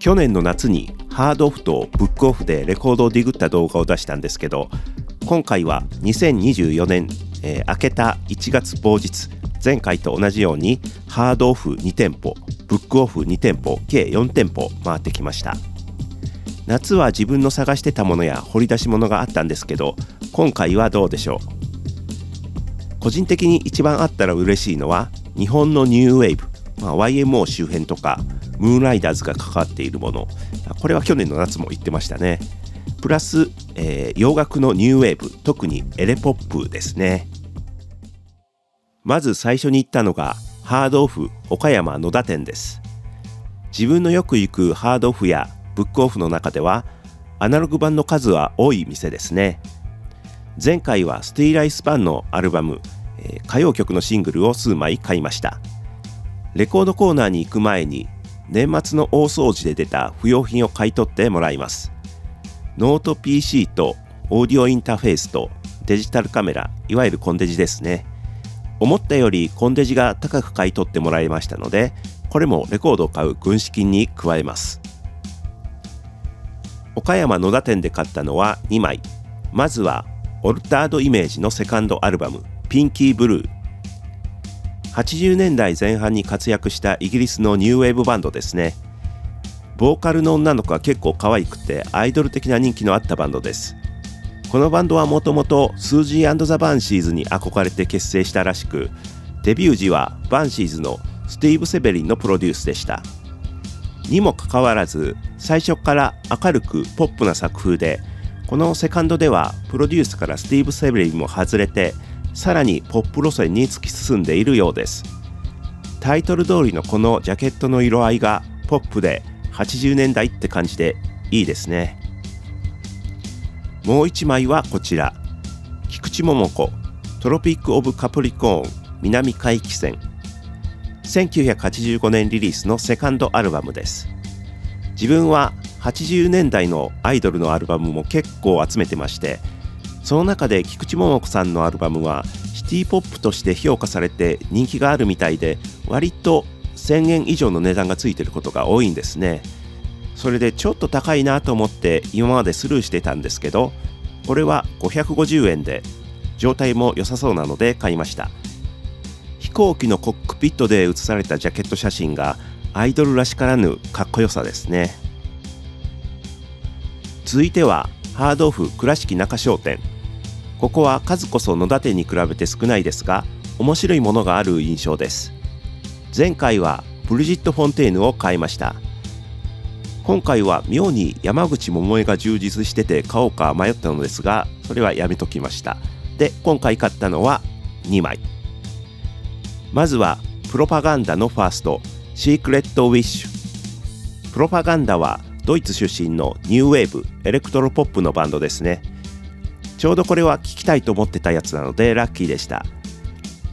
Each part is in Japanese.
去年の夏にハードオフとブックオフでレコードをディグった動画を出したんですけど、今回は2024年、明けた1月某日、前回と同じようにハードオフ2店舗、ブックオフ2店舗、計4店舗回ってきました。夏は自分の探してたものや掘り出し物があったんですけど、今回はどうでしょう。個人的に一番あったら嬉しいのは日本のニューウェーブ、YMO 周辺とかムーンライダーズが関わっているもの、これは去年の夏も言ってましたね。プラス、洋楽のニューウェーブ、特にエレポップですね。まず最初に行ったのがハードオフ岡山野田店です。自分のよく行くハードオフやブックオフの中ではアナログ版の数は多い店ですね。前回はステイライスパンのアルバム、歌謡曲のシングルを数枚買いました。レコードコーナーに行く前に年末の大掃除で出た不要品を買い取ってもらいます。ノート PC とオーディオインターフェースとデジタルカメラ、いわゆるコンデジですね。思ったよりコンデジが高く買い取ってもらいましたので、これもレコードを買う軍資金に加えます。岡山野田店で買ったのは2枚。まずはオルタードイメージのセカンドアルバムピンキーブルー。80年代前半に活躍したイギリスのニューウェーブバンドですね。ボーカルの女の子は結構可愛くてアイドル的な人気のあったバンドです。このバンドはもともとスージー&ザ・バンシーズに憧れて結成したらしく、デビュー時はバンシーズのスティーブ・セベリンのプロデュースでした。にもかかわらず最初から明るくポップな作風で、このセカンドではプロデュースからスティーブ・セベリンも外れて、さらにポップ路線に突き進んでいるようです。タイトル通りのこのジャケットの色合いがポップで80年代って感じでいいですね。もう一枚はこちら、菊池桃子トロピック・オブ・カプリコーン南海汽船。1985年リリースのセカンドアルバムです。自分は80年代のアイドルのアルバムも結構集めてまして、その中で菊池桃子さんのアルバムはシティポップとして評価されて人気があるみたいで、割と1000円以上の値段がついていることが多いんですね。それでちょっと高いなと思って今までスルーしてたんですけど、これは550円で状態も良さそうなので買いました。飛行機のコックピットで写されたジャケット写真がアイドルらしからぬかっこよさですね。続いてはハードオフ倉敷中商店。ここは数こそ野田店に比べて少ないですが、面白いものがある印象です。前回はブリジット・フォンテーヌを買いました。今回は妙に山口百恵が充実してて買おうか迷ったのですが、それはやめときました。で、今回買ったのは2枚。まずはプロパガンダのファースト、シークレット・ウィッシュ。プロパガンダはドイツ出身のニューウェーブ、エレクトロポップのバンドですね。ちょうどこれは聴きたいと思ってたやつなのでラッキーでした。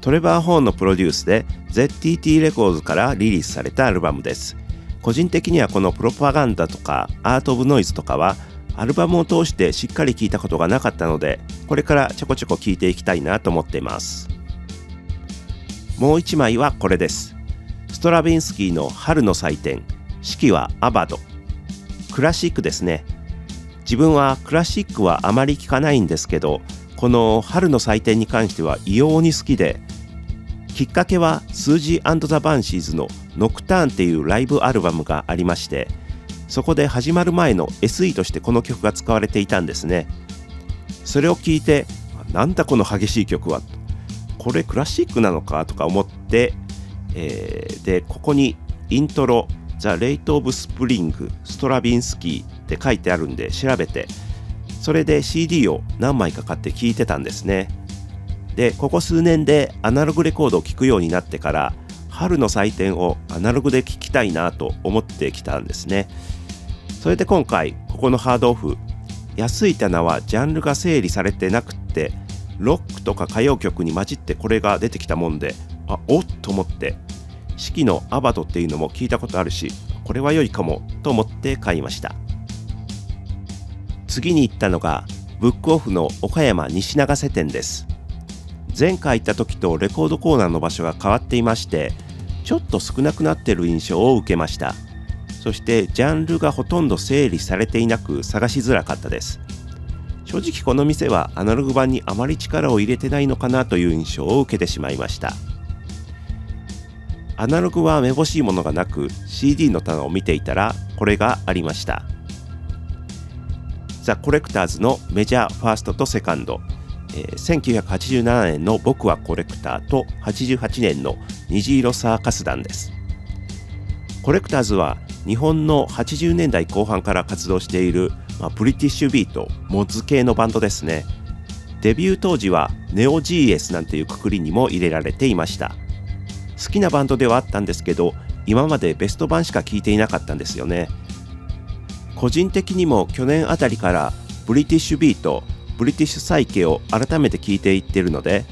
トレバー・ホーンのプロデュースで ZTT レコーズからリリースされたアルバムです。個人的にはこのプロパガンダとかアート・オブ・ノイズとかはアルバムを通してしっかり聴いたことがなかったので、これからちょこちょこ聴いていきたいなと思っています。もう一枚はこれです。ストラヴィンスキーの春の祭典、四季はアバド。クラシックですね。自分はクラシックはあまり聴かないんですけど、この春の祭典に関しては異様に好きで、きっかけはスージー&ザ・バンシーズのノクターンっていうライブアルバムがありまして、そこで始まる前の SE としてこの曲が使われていたんですね。それを聞いて、なんだこの激しい曲は、これクラシックなのかとか思って、でここにイントロザ・レイト・オブ・スプリングストラヴィンスキーって書いてあるんで調べて、それで CD を何枚か買って聴いてたんですね。でここ数年でアナログレコードを聴くようになってから、春の祭典をアナログで聴きたいなと思ってきたんですね。それで今回ここのハードオフ、安い棚はジャンルが整理されてなくって、ロックとか歌謡曲に混じってこれが出てきたもんで、おっと思って、四季のアバドっていうのも聞いたことあるし、これは良いかもと思って買いました。次に行ったのがブックオフの岡山西長瀬店です。前回行った時とレコードコーナーの場所が変わっていまして、ちょっと少なくなっている印象を受けました。そしてジャンルがほとんど整理されていなく探しづらかったです。正直この店はアナログ版にあまり力を入れてないのかなという印象を受けてしまいました。アナログはめぼしいものがなく CD の棚を見ていたらこれがありました。ザ・コレクターズのメジャーファーストとセカンド、1987年の僕はコレクターと88年の虹色サーカス団です。コレクターズは日本の80年代後半から活動している、ブリティッシュビート、モッズ系のバンドですね。デビュー当時はネオ GS なんていうくくりにも入れられていました。好きなバンドではあったんですけど、今までベスト版しか聴いていなかったんですよね。個人的にも去年あたりからブリティッシュビート、ブリティッシュサイケを改めて聴いていってるので、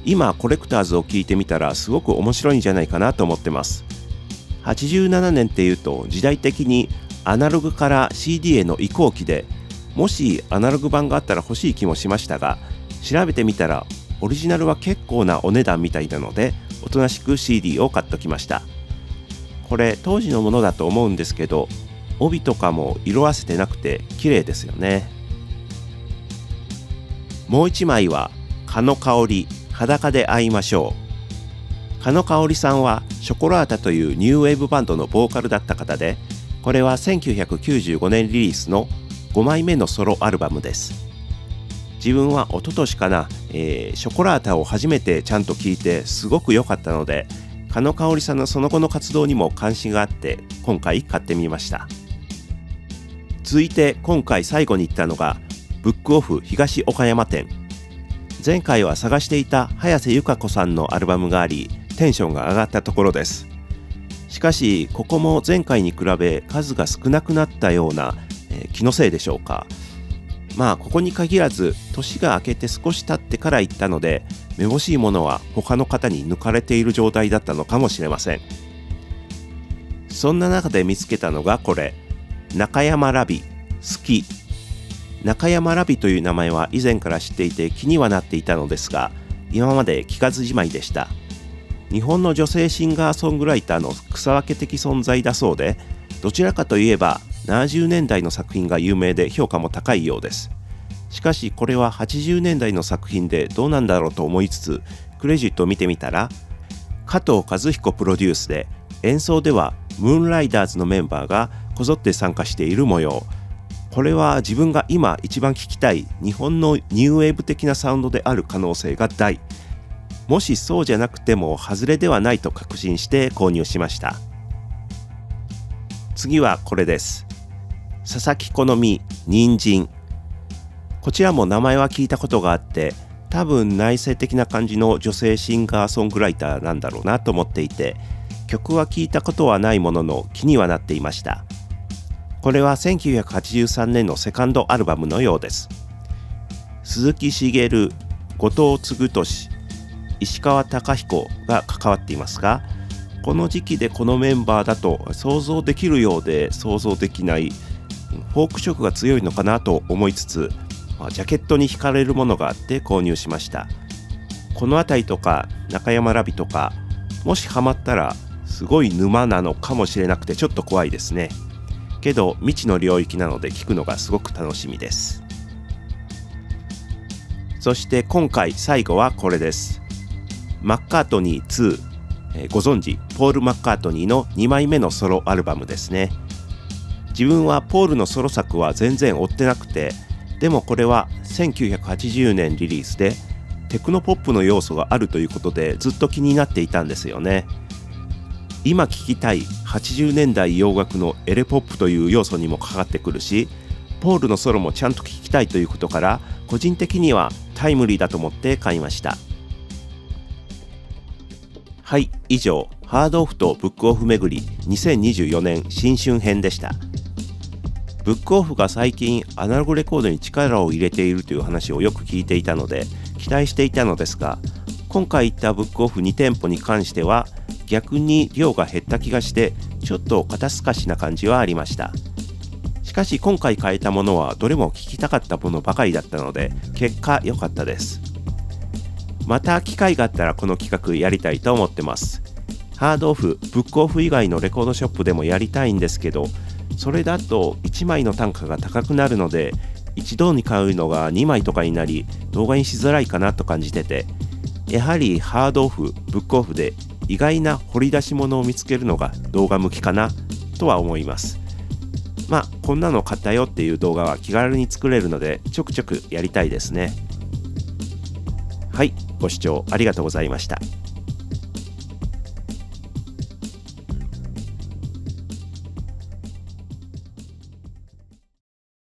今コレクターズを聴いてみたらすごく面白いんじゃないかなと思ってます。87年っていうと時代的にアナログから CD への移行期で、もしアナログ版があったら欲しい気もしましたが、調べてみたらオリジナルは結構なお値段みたいなので、おとなしく CD を買っときました。これ当時のものだと思うんですけど、帯とかも色あせてなくて綺麗ですよね。もう一枚は加野香織、裸で会いましょう。加野香織さんはショコラータというニューウェーブバンドのボーカルだった方で、これは1995年リリースの5枚目のソロアルバムです。自分は一昨年かな、ショコラータを初めてちゃんと聴いてすごく良かったので、加野香織さんのその後の活動にも関心があって今回買ってみました。続いて今回最後に行ったのがブックオフ東岡山店。前回は探していた早瀬由香子さんのアルバムがあり、テンションが上がったところです。しかしここも前回に比べ数が少なくなったような、気のせいでしょうか。ここに限らず年が明けて少し経ってから行ったので、めぼしいものは他の方に抜かれている状態だったのかもしれません。そんな中で見つけたのがこれ、中山ラビ好き。中山ラビという名前は以前から知っていて気にはなっていたのですが、今まで聞かずじまいでした。日本の女性シンガーソングライターの草分け的存在だそうで、どちらかといえば70年代の作品が有名で評価も高いようです。しかしこれは80年代の作品でどうなんだろうと思いつつ、クレジットを見てみたら、加藤和彦プロデュースで、演奏ではムーンライダーズのメンバーがこぞって参加している模様。これは自分が今一番聴きたい日本のニューウェーブ的なサウンドである可能性が大。もしそうじゃなくても外れではないと確信して購入しました。次はこれです。佐々木好み人参。こちらも名前は聞いたことがあって、多分内省的な感じの女性シンガーソングライターなんだろうなと思っていて、曲は聞いたことはないものの気にはなっていました。これは1983年のセカンドアルバムのようです。鈴木茂、後藤嗣俊、石川貴彦が関わっていますが、この時期でこのメンバーだと想像できるようで想像できないフォーク色が強いのかなと思いつつ、ジャケットに惹かれるものがあって購入しました。この辺りとか中山ラビとか、もしハマったらすごい沼なのかもしれなくてちょっと怖いですね。けど未知の領域なので聞くのがすごく楽しみです。そして今回最後はこれです。マッカートニー2、ご存知ポール・マッカートニーの2枚目のソロアルバムですね。自分はポールのソロ作は全然追ってなくて、でもこれは1980年リリースでテクノポップの要素があるということでずっと気になっていたんですよね。今聴きたい80年代洋楽のエレポップという要素にもかかってくるし、ポールのソロもちゃんと聴きたいということから、個人的にはタイムリーだと思って買いました。はい、以上ハードオフとブックオフ巡り2024年新春編でした。ブックオフが最近アナログレコードに力を入れているという話をよく聞いていたので期待していたのですが、今回行ったブックオフ2店舗に関しては逆に量が減った気がしてちょっと肩透かしな感じはありました。しかし今回買えたものはどれも聞きたかったものばかりだったので結果良かったです。また機会があったらこの企画やりたいと思ってます。ハードオフ、ブックオフ以外のレコードショップでもやりたいんですけど、それだと1枚の単価が高くなるので、一度に買うのが2枚とかになり、動画にしづらいかなと感じてて、やはりハードオフ、ブックオフで意外な掘り出し物を見つけるのが動画向きかなとは思います。こんなの買ったよっていう動画は気軽に作れるので、ちょくちょくやりたいですね。はい、ご視聴ありがとうございました。